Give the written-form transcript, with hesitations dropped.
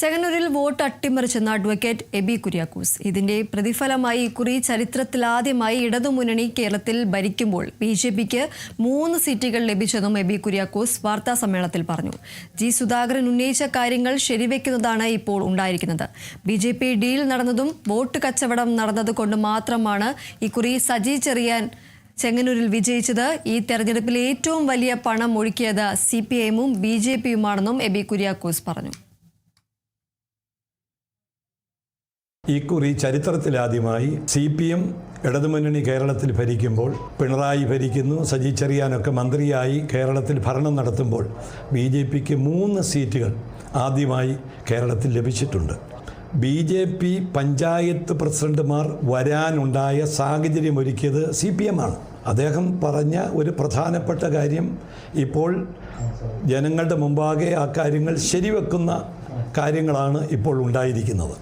ചെങ്ങന്നൂരിൽ vote അട്ടിമറിച്ചെന്ന advocate AB Kuriakose. ഇതിന്റെ പ്രതിഫലമായി ഇക്കുറി ചരിത്രത്തിലാദ്യമായി ഇടതുമുന്നണി കേരളത്തിൽ ഭരിക്കുമ്പോൾ ബിജെപിക്ക് 3 സീറ്റുകൾ ലഭിച്ചെന്നും എബി കുര്യാക്കോസ് വാർത്താ സമ്മേളനത്തിൽ പറഞ്ഞു. ജി സുധാകരൻ ഉന്നയിച്ച കാര്യങ്ങൾ ശരിവെക്കുന്നതാണ് ഇപ്പോൾ ഉണ്ടായിരിക്കുന്നത്. ബിജെപി ഡീൽ നടന്നതും വോട്ട് കച്ചവടം നടന്നതുകൊണ്ട് മാത്രമാണ് ഇക്കുറി സജി ചെറിയാൻ ചെങ്ങന്നൂരിൽ വിജയിച്ചത്. ഈ തെരഞ്ഞെടുപ്പിൽ ഏറ്റവും വലിയ പണം ഒഴുക്കിയത് CPIM-ഉം BJP-യുമാണെന്നും എബി കുര്യാക്കോസ് പറഞ്ഞു. ഇക്കുറി ചരിത്രത്തിലാദ്യമായി CPM ഇടതുമുന്നണി കേരളത്തിൽ ഭരിക്കുമ്പോൾ, പിണറായി ഭരിക്കുന്നു, സജി ചെറിയാനൊക്കെ മന്ത്രിയായി കേരളത്തിൽ ഭരണം നടത്തുമ്പോൾ BJP-ക്ക് 3 സീറ്റുകൾ ആദ്യമായി കേരളത്തിൽ ലഭിച്ചിട്ടുണ്ട്. BJP പഞ്ചായത്ത് പ്രസിഡന്റുമാർ വരാനുണ്ടായ സാഹചര്യമൊരുക്കിയത് CPM-ആണ്. അദ്ദേഹം പറഞ്ഞ ഒരു പ്രധാനപ്പെട്ട കാര്യം ഇപ്പോൾ ജനങ്ങളുടെ മുമ്പാകെ ആ കാര്യങ്ങൾ ശരിവെക്കുന്ന കാര്യങ്ങളാണ് ഇപ്പോൾ ഉണ്ടായിരിക്കുന്നത്.